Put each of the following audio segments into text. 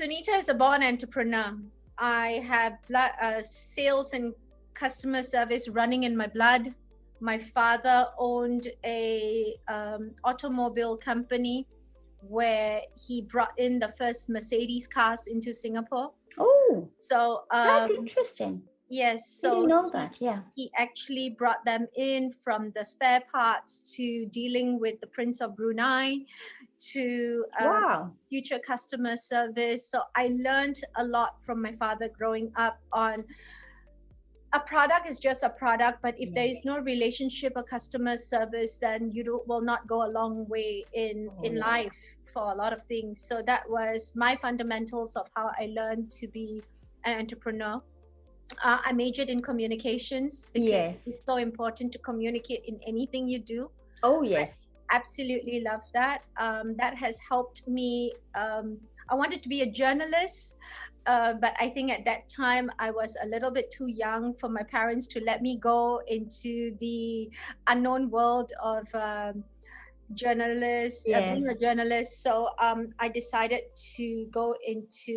Sunita is a born entrepreneur. I have sales and customer service running in my blood. My father owned a automobile company where he brought in the first Mercedes cars into Singapore. Oh, So that's interesting. yes, I didn't so know that. Yeah. he actually brought them in from the spare parts to dealing with the Prince of Brunei to Wow. future customer service. So I learned a lot from my father growing up on a product is just a product, but if there is no Yes. relationship or customer service, then will not go a long way Oh, in yeah. life for a lot of things. So that was my fundamentals of how I learned to be an entrepreneur. I majored in communications because Yes. it's so important to communicate in anything you do. Oh, I yes. absolutely love that. That has helped me. I wanted to be a journalist, but I think at that time I was a little bit too young for my parents to let me go into the unknown world of being a Yes. journalist. So I decided to go into.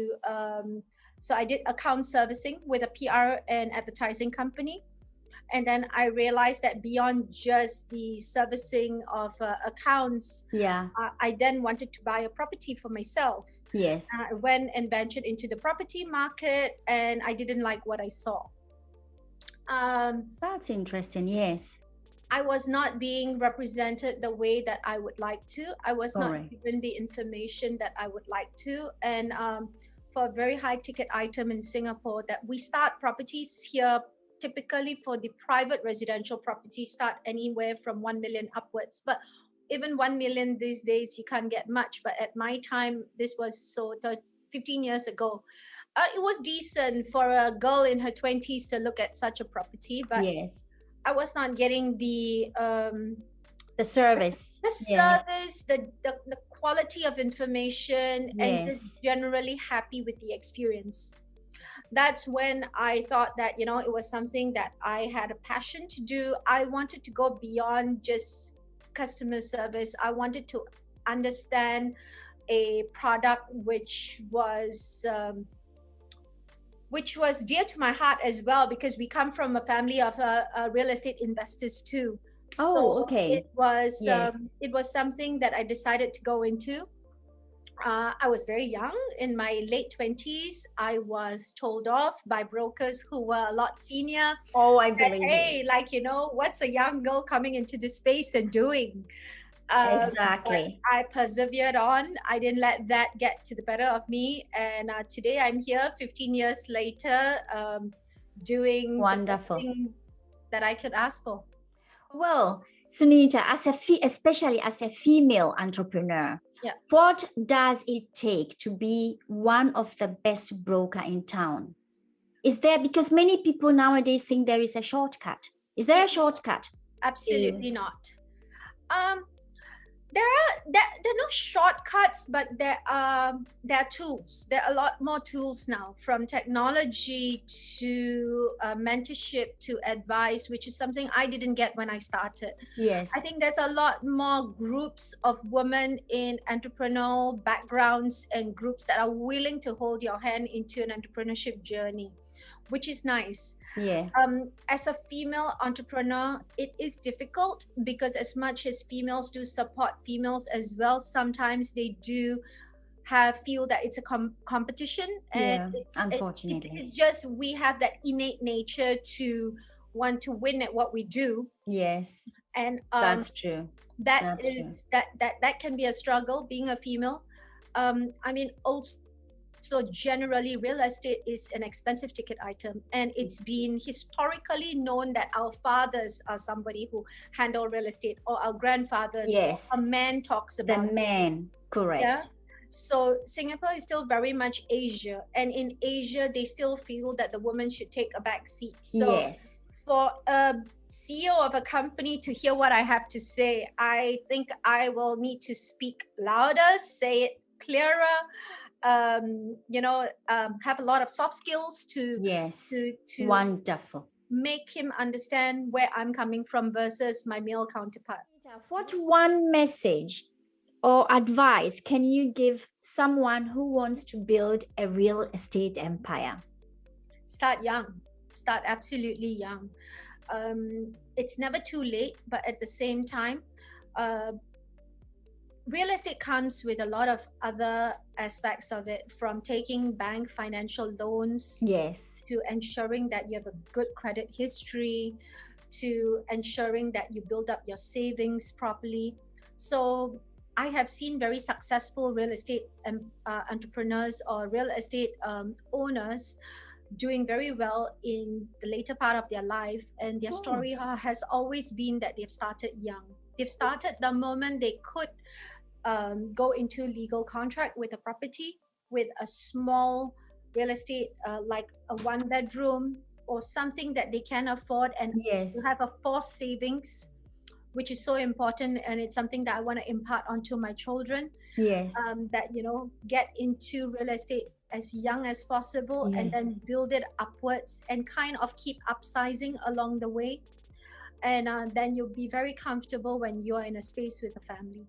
So I did account servicing with a PR and advertising company. And then I realized that beyond just the servicing of accounts, Yeah. I then wanted to buy a property for myself. Yes. I went and ventured into the property market, and I didn't like what I saw. That's interesting. Yes. I was not being represented the way that I would like to. I was not Correct. given the information that I would like to. And for a very high ticket item in Singapore, that we start properties here typically for the private residential property start anywhere from 1 million upwards. But even 1 million these days, you can't get much. But at my time, this was 15 years ago. It was decent for a girl in her 20s to look at such a property, but Yes. I was not getting The service. the Yeah. service, the quality of information, and just Yes. generally happy with the experience. That's when I thought that, it was something that I had a passion to do. I wanted to go beyond just customer service. I wanted to understand a product which was dear to my heart as well, because we come from a family of real estate investors too. Oh, So okay. Yes. it was something that I decided to go into. I was very young, in my late 20s. I was told off by brokers who were a lot senior. Oh, I That, believe you. hey, like, what's a young girl coming into this space and doing? But Exactly. I persevered on. I didn't let that get to the better of me. And today I'm here, 15 years later, doing the best Wonderful. thing that I could ask for. Well, Sunita, especially as a female entrepreneur, Yeah. what does it take to be one of the best broker in town? Is there, because many people nowadays think there is a shortcut. Is there Yeah, a shortcut? absolutely not. Um, there are no shortcuts, but there are tools. There are a lot more tools now, from technology to mentorship to advice, which is something I didn't get when I started. Yes. I think there's a lot more groups of women in entrepreneurial backgrounds and groups that are willing to hold your hand into an entrepreneurship journey, which is nice. Yeah. As a female entrepreneur, it is difficult because as much as females do support females as well, sometimes they do feel that it's a competition, and Yeah. Unfortunately. it's just we have that innate nature to want to win at what we do. Yes. And That's true. That's true. that can be a struggle being a female. I mean, also generally real estate is an expensive ticket item, and it's been historically known that our fathers are somebody who handle real estate, or our grandfathers, Yes. or a man talks The about it. man. Correct. Yeah. So Singapore is still very much Asia, and in Asia they still feel that the woman should take a back seat. So Yes. for a CEO of a company to hear what I have to say, I think I will need to speak louder, say it clearer, have a lot of soft skills Yes. to Wonderful. make him understand where I'm coming from versus my male counterpart. What one message or advice can you give someone who wants to build a real estate empire? Start young. Start absolutely young. It's never too late, but at the same time, uh, real estate comes with a lot of other aspects of it, from taking bank financial loans Yes. to ensuring that you have a good credit history, to ensuring that you build up your savings properly. So I have seen very successful real estate entrepreneurs or real estate owners doing very well in the later part of their life, and their story has always been that they've started young. They've started the moment they could go into legal contract with a property, with a small real estate, like a 1 bedroom or something that they can afford, and Yes. to have a forced savings, which is so important. And it's something that I want to impart onto my children, Yes. that, get into real estate as young as possible, and Yes. then build it upwards and kind of keep upsizing along the way. And then you'll be very comfortable when you're in a space with a family.